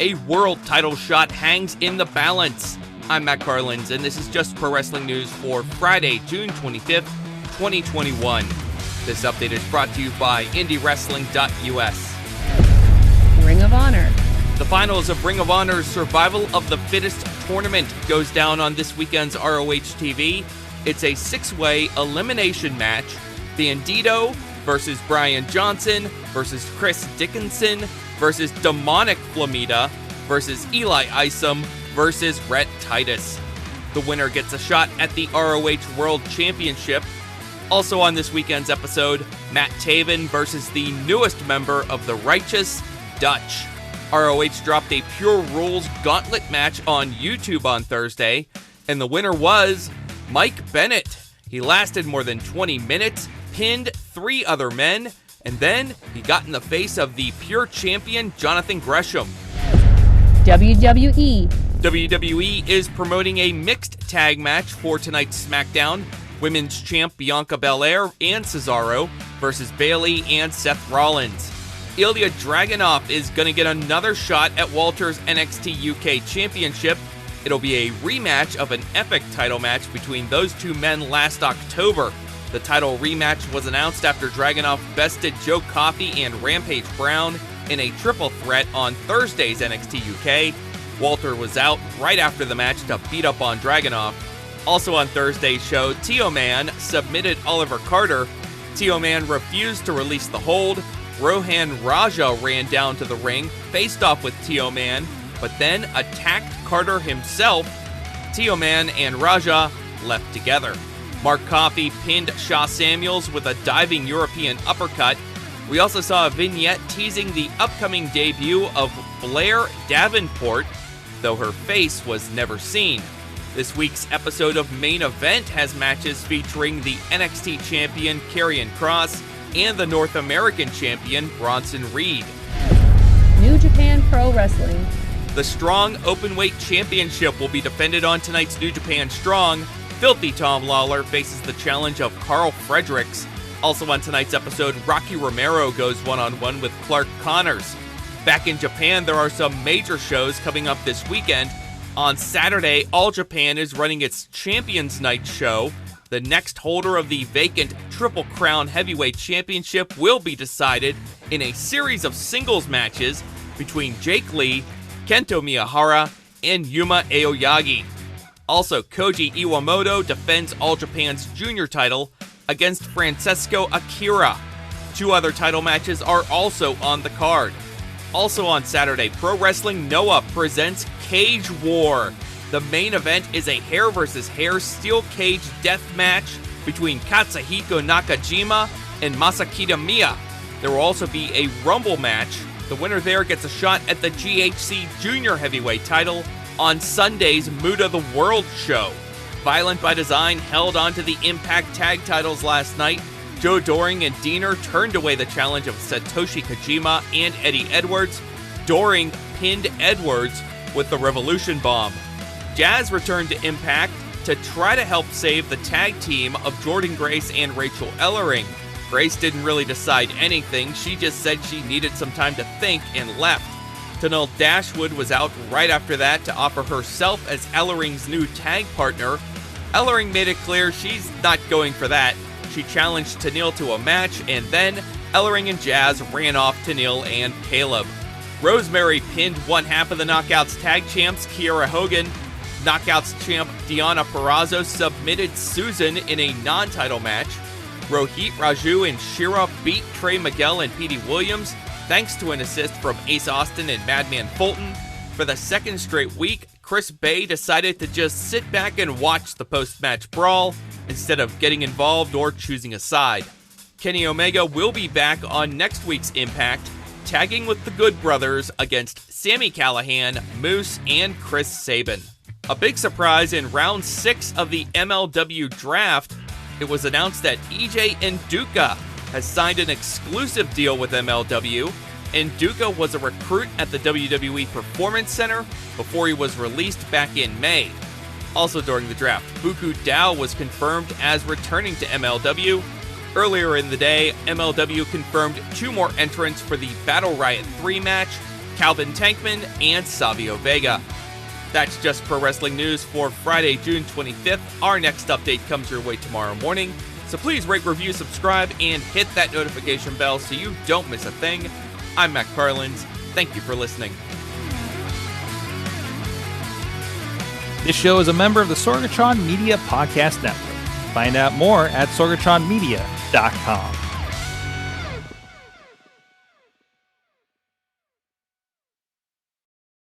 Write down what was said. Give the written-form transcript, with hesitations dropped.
A world title shot hangs in the balance. I'm Matt Carlins, and this is just pro wrestling news for Friday, June 25th, 2021. This update is brought to you by IndieWrestling.us. Ring of Honor. The finals of Ring of Honor's Survival of the Fittest tournament goes down on this weekend's ROH TV. It's a six-way elimination match. Bandido versus Brian Johnson versus Chris Dickinson versus Demonic Flamita versus Eli Isom versus Rhett Titus. The winner gets a shot at the ROH World Championship. Also on this weekend's episode, Matt Taven versus the newest member of the Righteous, Dutch. ROH dropped a Pure Rules Gauntlet match on YouTube on Thursday, and the winner was Mike Bennett. He lasted more than 20 minutes, pinned 3 other men, and then he got in the face of the Pure Champion Jonathan Gresham. WWE is promoting a mixed tag match for tonight's SmackDown. Women's Champ Bianca Belair and Cesaro versus Bayley and Seth Rolins. Ilya Dragunov is going to get another shot at Walter's NXT UK Championship. It'll be a rematch of an epic title match between those two men last October. The title rematch was announced after Dragunov bested Joe Coffey and Rampage Brown in a triple threat on Thursday's NXT UK. Walter was out right after the match to beat up on Dragunov. Also on Thursday's show, Tio Man submitted Oliver Carter. Tio Man refused to release the hold. Rohan Raja ran down to the ring, faced off with Tio Man, but then attacked Carter himself. Tio Man and Raja left together. Mark Coffey pinned Shaw Samuels with a diving European uppercut. We also saw a vignette teasing the upcoming debut of Blair Davenport, though her face was never seen. This week's episode of Main Event has matches featuring the NXT champion Karrion Kross and the North American champion Bronson Reed. New Japan Pro Wrestling. The Strong Openweight Championship will be defended on tonight's New Japan Strong. Filthy Tom Lawler faces the challenge of Carl Fredericks. Also on tonight's episode, Rocky Romero goes one-on-one with Clark Connors. Back in Japan, there are some major shows coming up this weekend. On Saturday, All Japan is running its Champions Night show. The next holder of the vacant Triple Crown Heavyweight Championship will be decided in a series of singles matches between Jake Lee, Kento Miyahara, and Yuma Aoyagi. Also, Koji Iwamoto defends All Japan's junior title against Francesco Akira. 2 other title matches are also on the card. Also on Saturday, Pro Wrestling Noah presents Cage War. The main event is a hair versus hair steel cage death match between Katsuhiko Nakajima and Masakita Miya. There will also be a Rumble match. The winner there gets a shot at the GHC Junior Heavyweight title on Sunday's Muda the World show. Violent by Design held onto the Impact Tag titles last night. Joe Doring and Diener turned away the challenge of Satoshi Kojima and Eddie Edwards. Doring pinned Edwards with the Revolution Bomb. Jazz returned to Impact to try to help save the tag team of Jordan Grace and Rachel Ellering. Grace didn't really decide anything, she just said she needed some time to think and left. Tenille Dashwood was out right after that to offer herself as Ellering's new tag partner. Ellering made it clear she's not going for that. She challenged Tenille to a match, and then Ellering and Jazz ran off Tenille and Caleb. Rosemary pinned one half of the Knockouts tag champs, Kiera Hogan. Knockouts champ Deonna Purrazzo submitted Susan in a non-title match. Rohit Raju and Shira beat Trey Miguel and Petey Williams, thanks to an assist from Ace Austin and Madman Fulton. For the second straight week, Chris Bay decided to just sit back and watch the post-match brawl instead of getting involved or choosing a side. Kenny Omega will be back on next week's Impact, tagging with the Good Brothers against Sami Callihan, Moose, and Chris Sabin. A big surprise in round 6 of the MLW draft, it was announced that EJ Nduka has signed an exclusive deal with MLW. Nduka was a recruit at the WWE Performance Center before he was released back in May. Also during the draft, Buku Dao was confirmed as returning to MLW. Earlier in the day, MLW confirmed 2 more entrants for the Battle Riot 3 match. Calvin Tankman, and Savio Vega. That's just pro wrestling news for Friday, June 25th. Our next update comes your way tomorrow morning, so please rate, review, subscribe, and hit that notification bell so you don't miss a thing. I'm Matt Carlins. Thank you for listening. This show is a member of the Sorgatron Media Podcast Network. Find out more at sorgatronmedia.com.